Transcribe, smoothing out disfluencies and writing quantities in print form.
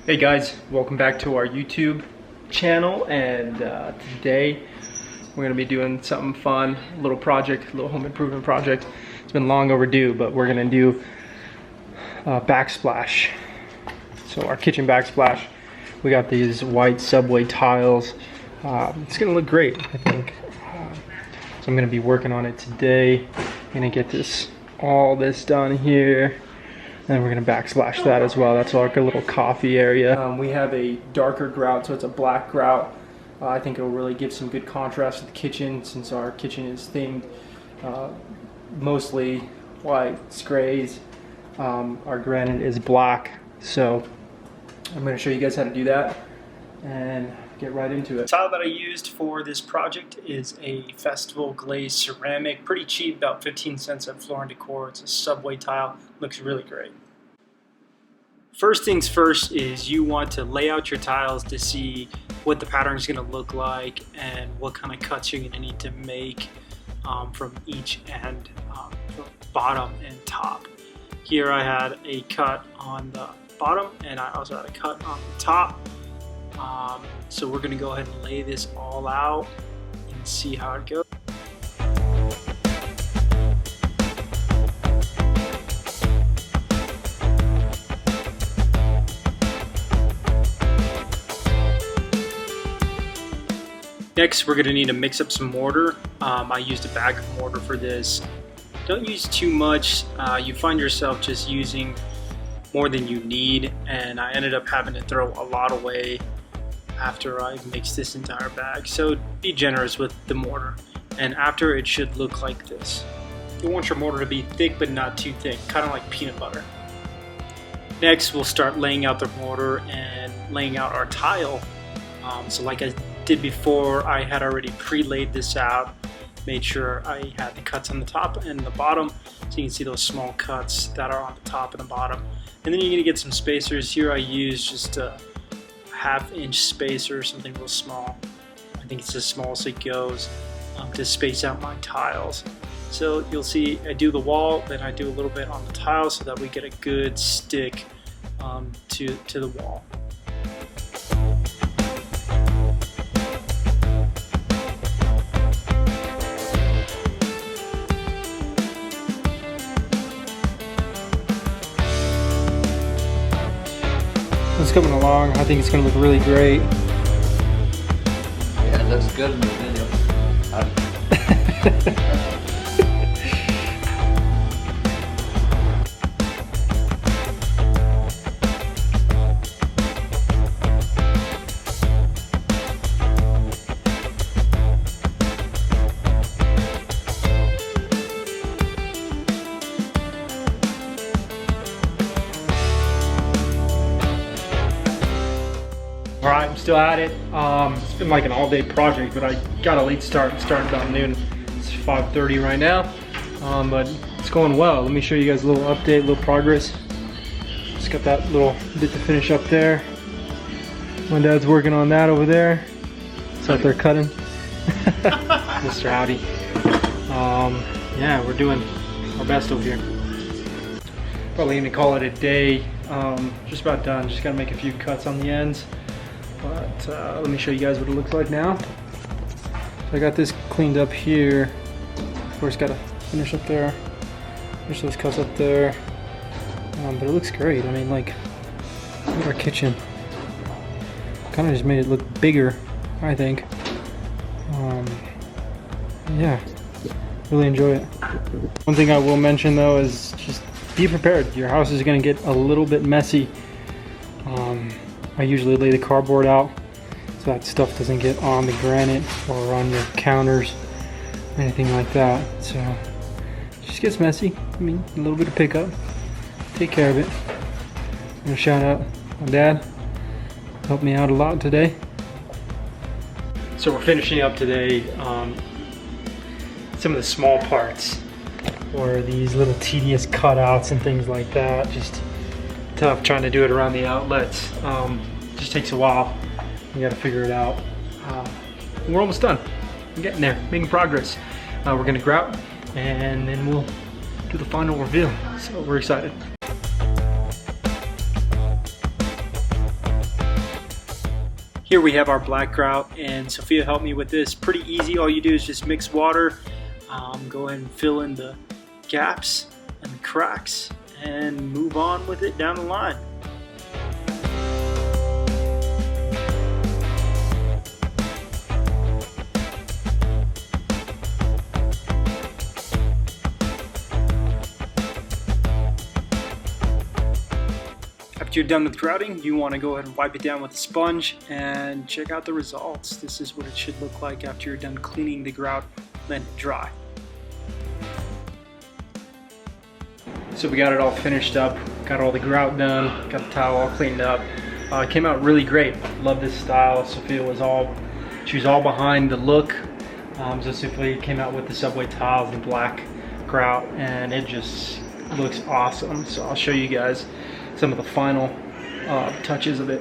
Hey guys, welcome back to our YouTube channel, and today we're going to be doing something fun, a little project, a little home improvement project. It's been long overdue, but we're going to do backsplash. So our kitchen backsplash, we got these white subway tiles. It's going to look great, I think. So I'm going to be working on it today. I'm going to get all this done here. And we're going to backsplash that as well. That's like a little coffee area. We have a darker grout, so it's a black grout. I think it'll really give some good contrast to the kitchen, since our kitchen is themed mostly white, grays. Our granite is black. So I'm going to show you guys how to do that and get right into it. The tile that I used for this project is a festival glazed ceramic, pretty cheap, about 15 cents at Floor Decor. It's a subway tile, looks really great. First things first is you want to lay out your tiles to see what the pattern is going to look like and what kind of cuts you're going to need to make from each end, from bottom and top. Here I had a cut on the bottom and I also had a cut on the top. So we're going to go ahead and lay this all out and see how it goes. Next, we're going to need to mix up some mortar. I used a bag of mortar for this. Don't use too much. You find yourself just using more than you need, and I ended up having to throw a lot away after I mixed this entire bag. So be generous with the mortar, and after it should look like this. You want your mortar to be thick but not too thick, kind of like peanut butter. Next, we'll start laying out the mortar and laying out our tile. So like I did before, I had already pre-laid this out, made sure I had the cuts on the top and the bottom, so you can see those small cuts that are on the top and the bottom. And then you're going to get some spacers. Here I use just a ½ inch spacer, something real small. I think it's as small as it goes, to space out my tiles. So you'll see I do the wall, then I do a little bit on the tile so that we get a good stick to the wall. It's coming along. I think it's going to look really great. Yeah, it looks good in the video. Alright, I'm still at it. It's been like an all-day project, but I got a late start. It started about noon. It's 5:30 right now, but it's going well. Let me show you guys a little update, a little progress. Just got that little bit to finish up there. My dad's working on that over there. It's out there cutting. Mr. Howdy. Yeah, we're doing our best over here. Probably gonna call it a day. Just about done. Just gotta make a few cuts on the ends. But let me show you guys what it looks like now. So I got this cleaned up here. Of course, gotta finish up there. Finish those cuts up there. But it looks great. I mean, like, look at our kitchen. Kind of just made it look bigger, I think. Yeah, really enjoy it. One thing I will mention though is just be prepared. Your house is gonna get a little bit messy. I usually lay the cardboard out so that stuff doesn't get on the granite or on your counters or anything like that. So it just gets messy. I mean, a little bit of pickup. Take care of it. I'm gonna shout out my dad. Helped me out a lot today. So we're finishing up today. Some of the small parts, or these little tedious cutouts and things like that. Just tough trying to do it around the outlets. Just takes a while. You got to figure it out. We're almost done. We're getting there, making progress. We're gonna grout and then we'll do the final reveal. So we're excited. Here we have our black grout, and Sophia helped me with this. Pretty easy. All you do is just mix water, go ahead and fill in the gaps and the cracks, and move on with it down the line. After you're done with grouting, you want to go ahead and wipe it down with a sponge and check out the results. This is what it should look like after you're done cleaning the grout, letting it dry. So we got it all finished up, got all the grout done, got the tile all cleaned up. It came out really great. Love this style. Sophia was all behind the look. So Sophia came out with the subway tiles and black grout, and it just looks awesome. So I'll show you guys some of the final touches of it.